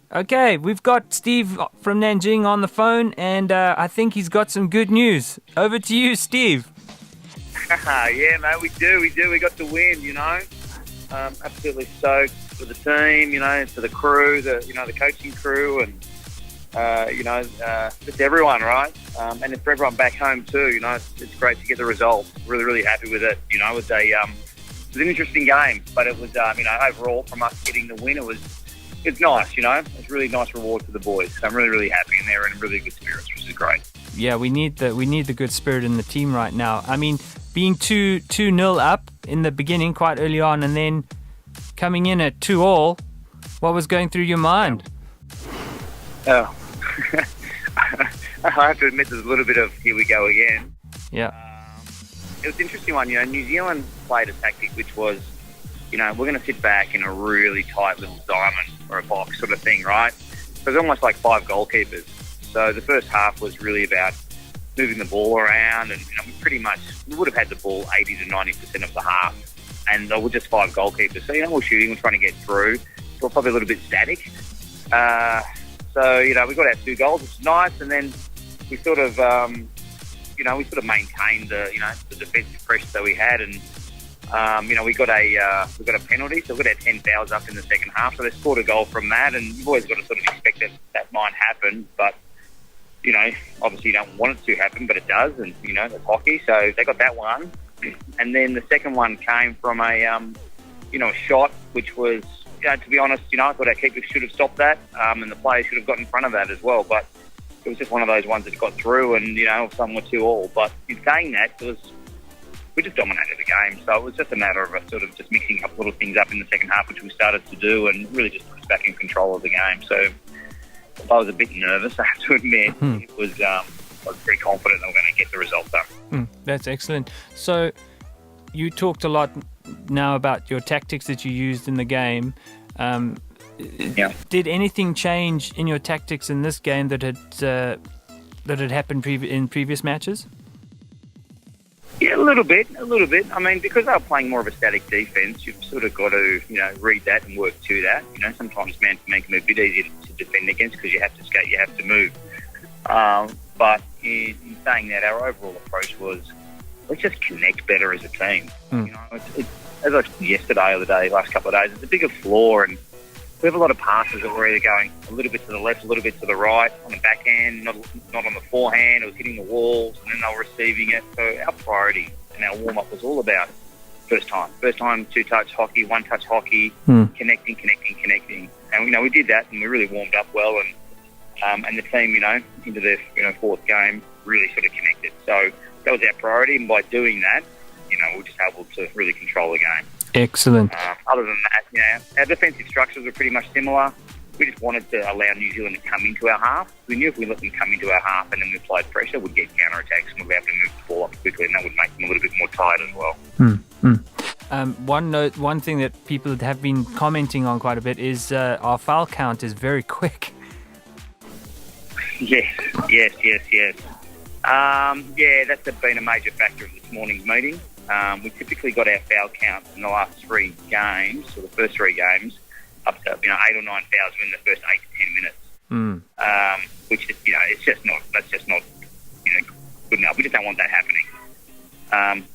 Okay, we've got Steve from Nanjing on the phone, and I think he's got some good news. Over to you, Steve. Yeah, mate, we do. We got the win, Absolutely stoked for the team, for the crew, the coaching crew, and, just everyone, right? And it's for everyone back home too, it's great to get the result. Really, really happy with it. It was an interesting game, but it was, overall from us getting the win, it's nice, It's really nice reward for the boys. So I'm really, really happy, and they're in really good spirits, which is great. Yeah, we need the good spirit in the team right now. I mean, being 2-0 up in the beginning quite early on, and then coming in at 2-2, what was going through your mind? Oh, I have to admit there's a little bit of here we go again. Yeah. It was an interesting one. New Zealand played a tactic which was, we're going to sit back in a really tight little diamond or a box sort of thing, right? So it was almost like 5 goalkeepers. So the first half was really about moving the ball around, and we would have had the ball 80 to 90% of the half, and they were just 5 goalkeepers. So we're shooting, we're trying to get through. We're probably a little bit static. So we got our 2 goals, which is nice, and then we sort of maintained the defensive pressure that we had, and we got a penalty, so we got our 10 fouls up in the second half. So they scored a goal from that, and you've always got to sort of expect that might happen, but obviously you don't want it to happen, but it does, and it's hockey. So they got that one, and then the second one came from a shot which was, to be honest, I thought our keeper should have stopped that, and the players should have got in front of that as well. But it was just one of those ones that got through, and some were 2-2. But in saying that, we just dominated the game. So it was just a matter of us sort of just mixing up little things up in the second half, which we started to do, and really just put us back in control of the game. So I was a bit nervous, I have to admit. I was very confident that we're going to get the result done. That's excellent. So you talked a lot now about your tactics that you used in the game. Yeah. Did anything change in your tactics in this game that had happened in previous matches? Yeah, a little bit. I mean, because they were playing more of a static defence, you've sort of got to, read that and work to that. Sometimes man-to-man can be a bit easier to defend against because you have to skate, you have to move. But in saying that, our overall approach was, let's just connect better as a team. As I said yesterday or the last couple of days, it's a bigger flaw, and we have a lot of passes that were either going a little bit to the left, a little bit to the right on the backhand, not on the forehand. It was hitting the walls, and then they were receiving it. So our priority and our warm-up was all about first time, 2-touch hockey, 1-touch hockey, connecting. And, we did that, and we really warmed up well, and the team, into their, fourth game really sort of connected. So that was our priority, and by doing that, we were just able to really control the game. Excellent. Other than that, our defensive structures were pretty much similar. We just wanted to allow New Zealand to come into our half. We knew if we let them come into our half and then we applied pressure, we'd get counter-attacks and we'd be able to move the ball up quickly, and that would make them a little bit more tight as well. One thing that people have been commenting on quite a bit is our foul count is very quick. Yes. That's been a major factor of this morning's meeting. We typically got our foul count in the last 3 games, or the first 3 games, up to 8 or 9 fouls within the first 8 to 10 minutes. Which is, it's just not. That's just not, good enough. We just don't want that happening.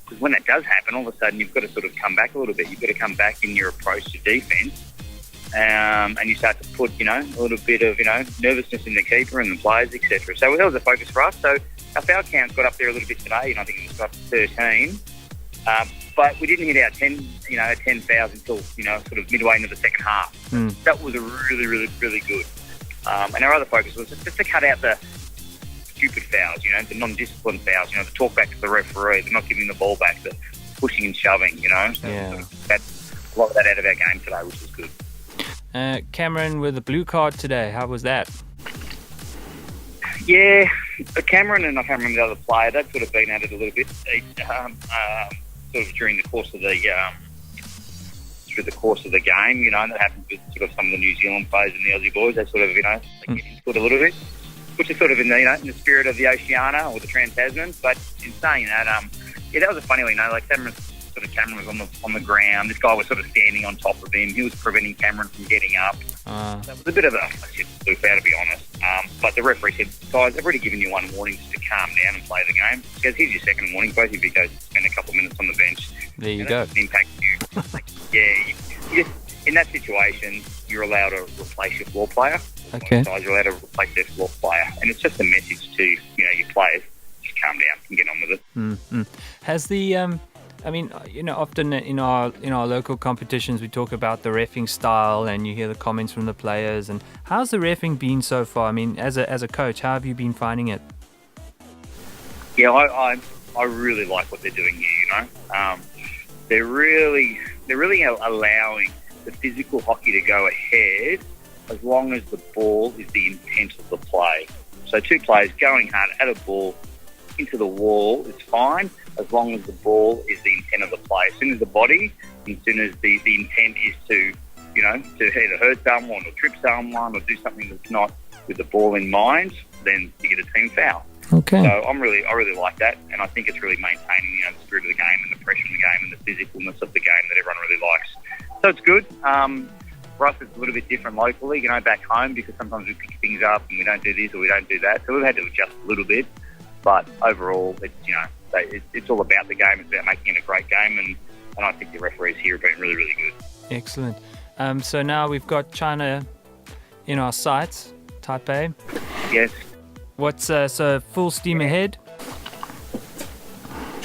Because when that does happen, all of a sudden you've got to sort of come back a little bit. You've got to come back in your approach to defence, and you start to put, a little bit of, nervousness in the keeper and the players, etc. So that was a focus for us. So our foul count got up there a little bit today, and I think it was up to 13. But we didn't hit our 10 fouls until, sort of midway into the second half. That was a really, really, really good. And our other focus was just to cut out the stupid fouls, the non-disciplined fouls, the talk back to the referee, the not giving the ball back, the pushing and shoving, So that's a lot of that out of our game today, which was good. Cameron with a blue card today. How was that? Yeah, Cameron and I can't remember the other player. They've sort of been at it a little bit. Sort of during the course of the game, and that happens with sort of some of the New Zealand players and the Aussie boys. They sort of, they get into it a little bit, which is sort of in the spirit of the Oceania or the Trans-Tasman. But in saying that, that was a funny one. Like Cameron was on the ground. This guy was sort of standing on top of him. He was preventing Cameron from getting up. So it was a bit of a shit spoof out, to be honest. But the referee said, guys, I've already given you one warning just to calm down and play the game. He goes, here's your second warning. Both of you go spend a couple of minutes on the bench. There you and go. That impacts you. You just, in that situation, you're allowed to replace your floor player. Okay. Guys, you're allowed to replace their floor player. And it's just a message to, your players, just calm down and get on with it. Mm-hmm. Has the often in our local competitions we talk about the reffing style, and you hear the comments from the players. And how's the reffing been so far? I mean, as a coach, how have you been finding it? Yeah, I really like what they're doing here. They're really allowing the physical hockey to go ahead as long as the ball is the intent of the play. So two players going hard at a ball into the wall is fine, as long as the ball is the intent of the play. As soon as the body, as soon as the intent is to either hurt someone or trip someone or do something that's not with the ball in mind, then you get a team foul. Okay. So I really like that, and I think it's really maintaining the spirit of the game and the pressure of the game and the physicalness of the game that everyone really likes. So it's good. For us, it's a little bit different locally, back home, because sometimes we pick things up and we don't do this or we don't do that. So we've had to adjust a little bit. But overall, it's all about the game. It's about making it a great game, and I think the referees here have been really, really good. Excellent. So now we've got China in our sights, Taipei. Yes. What's so full steam ahead?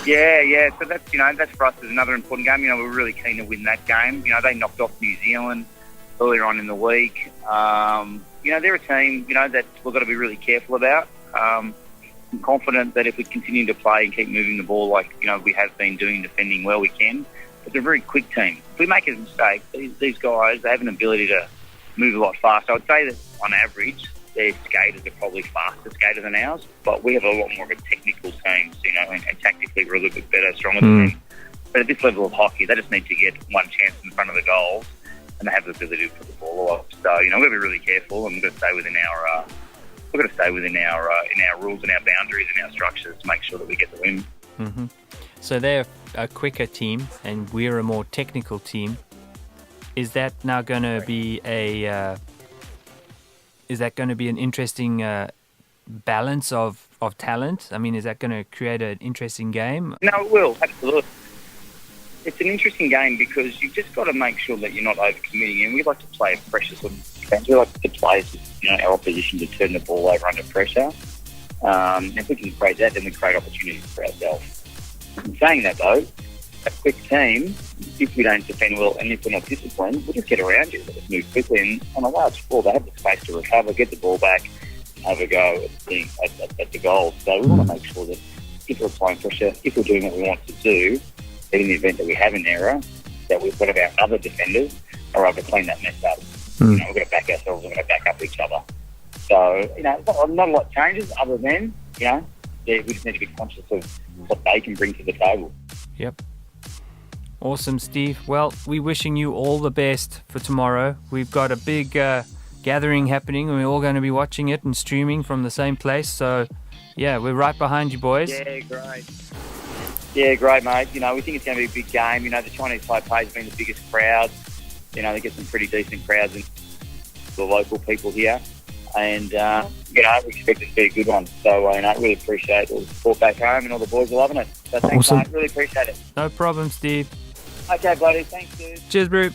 Yeah. So that's for us is another important game. We're really keen to win that game. They knocked off New Zealand earlier on in the week. They're a team that we've got to be really careful about. I'm confident that if we continue to play and keep moving the ball like we have been doing, defending well, we can. But they're a very quick team. If we make a mistake, these guys, they have an ability to move a lot faster. I would say that on average, their skaters are probably faster skaters than ours, but we have a lot more of a technical team, and tactically we're a little bit better, stronger than them. But at this level of hockey, they just need to get one chance in front of the goals, and they have the ability to put the ball off. So we've got to be really careful, and we've got to stay within our in our rules and our boundaries and our structures to make sure that we get the win. Mm-hmm. So they're a quicker team, and we're a more technical team. Is that now going to be an interesting balance of talent? I mean, is that going to create an interesting game? No, it will, absolutely. It's an interesting game because you've just got to make sure that you're not overcommitting. And we like to play a pressure sort of defense. We like to play our opposition to turn the ball over under pressure. If we can create that, then we create opportunities for ourselves. In saying that, though, a quick team, if we don't defend well and if we're not disciplined, we'll just get around you. We'll just move quickly. And on a large score, they have the space to recover, get the ball back, have a go at the goal. So we want to make sure that if we're applying pressure, if we're doing what we want to do, that in the event that we have an error, that we've got our other defenders are able to clean that mess up. We've got to back ourselves, we've got to back up each other. So, not a lot changes other than, we just need to be conscious of what they can bring to the table. Yep. Awesome, Steve. Well, we're wishing you all the best for tomorrow. We've got a big gathering happening, and we're all going to be watching it and streaming from the same place. So, yeah, we're right behind you, boys. Yeah, great. Yeah, great, mate. We think it's going to be a big game. The Chinese Taipei's been the biggest crowd. They get some pretty decent crowds in the local people here. And, we expect it to be a good one. So, I really appreciate all the support back home, and all the boys are loving it. So, thanks, awesome. Mate. Really appreciate it. No problem, Steve. Okay, buddy. Thanks, dude. Cheers, bro.